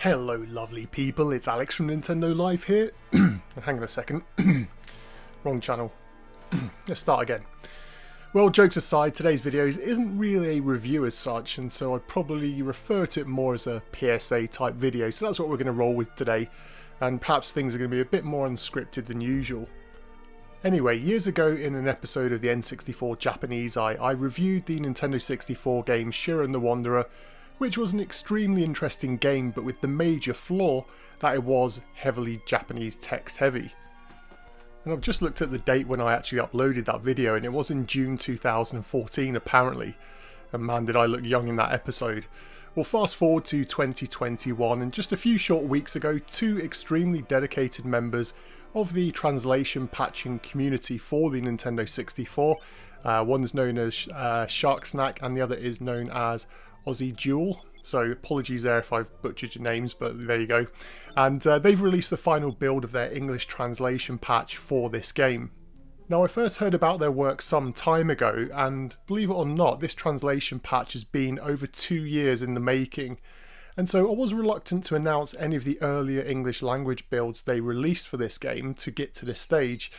Hello lovely people, it's Alex from Nintendo Live here. Hang on a second. Wrong channel. Let's start again. Well, jokes aside, today's video isn't really a review as such, and so I'd probably refer to it more as a PSA type video, so that's what we're going to roll with today, and perhaps things are going to be a bit more unscripted than usual. Anyway, years ago in an episode of the N64 Japanese Eye, I reviewed the Nintendo 64 game Shiren the Wanderer, which was an extremely interesting game, but with the major flaw that it was heavily Japanese text heavy. And I've just looked at the date when I actually uploaded that video, and it was in June 2014 apparently. And man, did I look young in that episode. Well, fast forward to 2021, and just a few short weeks ago, two extremely dedicated members of the translation patching community for the Nintendo 64, one's known as Shark Snack and the other is known as Aussie Jewel, so apologies there if I've butchered your names, but there you go. And they've released the final build of their English translation patch for this game. Now, I first heard about their work some time ago, and believe it or not, this translation patch has been over 2 years in the making. And so I was reluctant to announce any of the earlier English language builds they released for this game to get to this stage,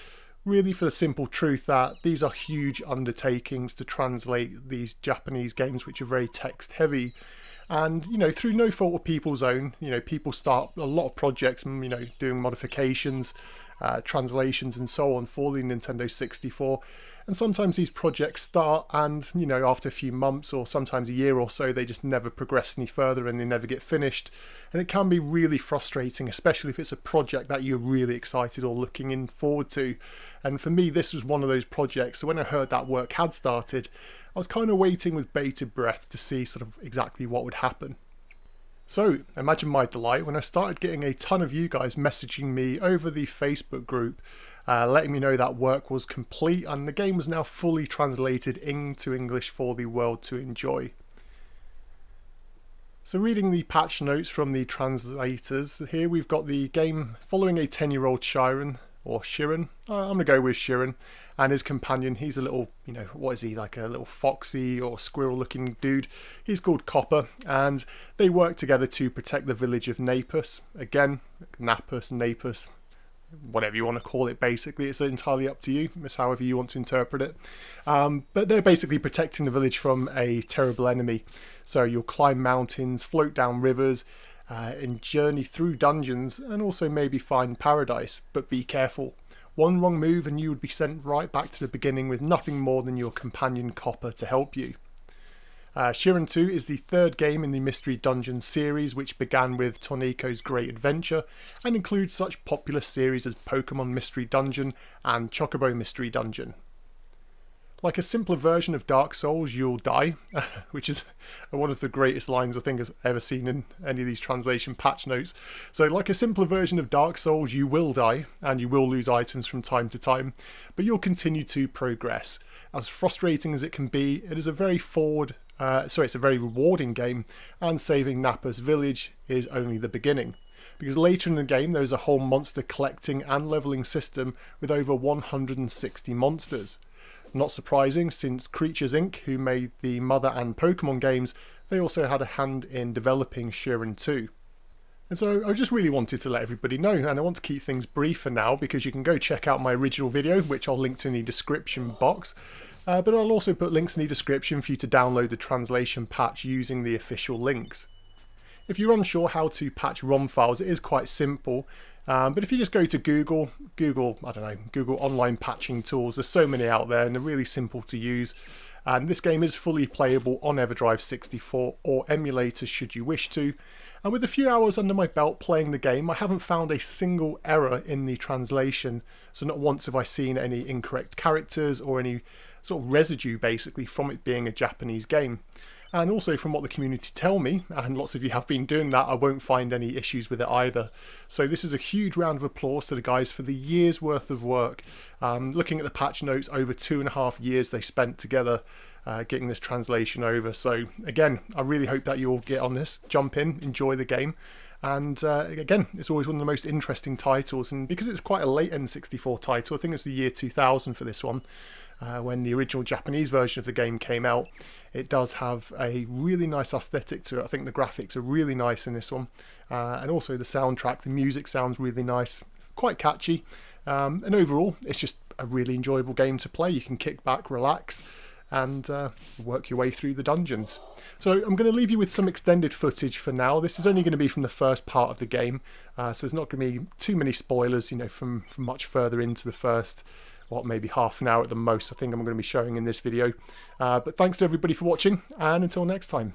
really for the simple truth that these are huge undertakings to translate these Japanese games which are very text heavy. And, you know, through no fault of people's own, you know, people start a lot of projects and, you know, doing modifications, translations and so on for the Nintendo 64. And sometimes these projects start and, you know, after a few months or sometimes a year or so, they just never progress any further and they never get finished. And it can be really frustrating, especially if it's a project that you're really excited or looking forward to. And for me, this was one of those projects. So when I heard that work had started, I was kind of waiting with bated breath to see sort of exactly what would happen. So imagine my delight when I started getting a ton of you guys messaging me over the Facebook group, letting me know that work was complete and the game was now fully translated into English for the world to enjoy. So reading the patch notes from the translators, here we've got the game following a 10-year-old Shiren, or Shiren, I'm going to go with Shiren, and his companion. He's a little, you know, what is he, like a little foxy or squirrel looking dude. He's called Copper, and they work together to protect the village of Napus. Again, Napus, Napus, whatever you want to call it, basically. It's entirely up to you. It's however you want to interpret it. But they're basically protecting the village from a terrible enemy. So you'll climb mountains, float down rivers, and journey through dungeons, and also maybe find paradise. But be careful. One wrong move and you would be sent right back to the beginning with nothing more than your companion Copper to help you. Shiren 2 is the third game in the Mystery Dungeon series, which began with Tornico's Great Adventure and includes such popular series as Pokemon Mystery Dungeon and Chocobo Mystery Dungeon. Like a simpler version of Dark Souls, you'll die, which is one of the greatest lines I think I've ever seen in any of these translation patch notes. So like a simpler version of Dark Souls, you will die and you will lose items from time to time, but you'll continue to progress. As frustrating as it can be, it is a very it's a very rewarding game, and saving Napus village is only the beginning. Because later in the game there is a whole monster collecting and leveling system with over 160 monsters. Not surprising, since Creatures Inc., who made the Mother and Pokemon games, they also had a hand in developing Shiren 2. And so I just really wanted to let everybody know, and I want to keep things brief for now because you can go check out my original video, which I'll link to in the description box. But I'll also put links in the description for you to download the translation patch using the official links. If you're unsure how to patch ROM files, it is quite simple. But if you just go to Google online patching tools, there's so many out there and they're really simple to use. And this game is fully playable on EverDrive 64 or emulators should you wish to. And with a few hours under my belt playing the game, I haven't found a single error in the translation. So not once have I seen any incorrect characters or any sort of residue basically from it being a Japanese game. And also from what the community tell me, and lots of you have been doing that, I won't find any issues with it either. So this is a huge round of applause to the guys for the year's worth of work. Looking at the patch notes, over 2.5 years they spent together getting this translation over. So again, I really hope that you all get on this, jump in, enjoy the game. And again, it's always one of the most interesting titles, and because it's quite a late N64 title, I think it's the year 2000 for this one, when the original Japanese version of the game came out. It does have a really nice aesthetic to it. I think the graphics are really nice in this one, and also the soundtrack, the music sounds really nice, quite catchy, and overall it's just a really enjoyable game to play. You can kick back, relax, and work your way through the dungeons. So I'm going to leave you with some extended footage for now. This is only going to be from the first part of the game, so there's not going to be too many spoilers, from much further into the first, maybe half an hour at the most, I think I'm going to be showing in this video. But thanks to everybody for watching, and until next time.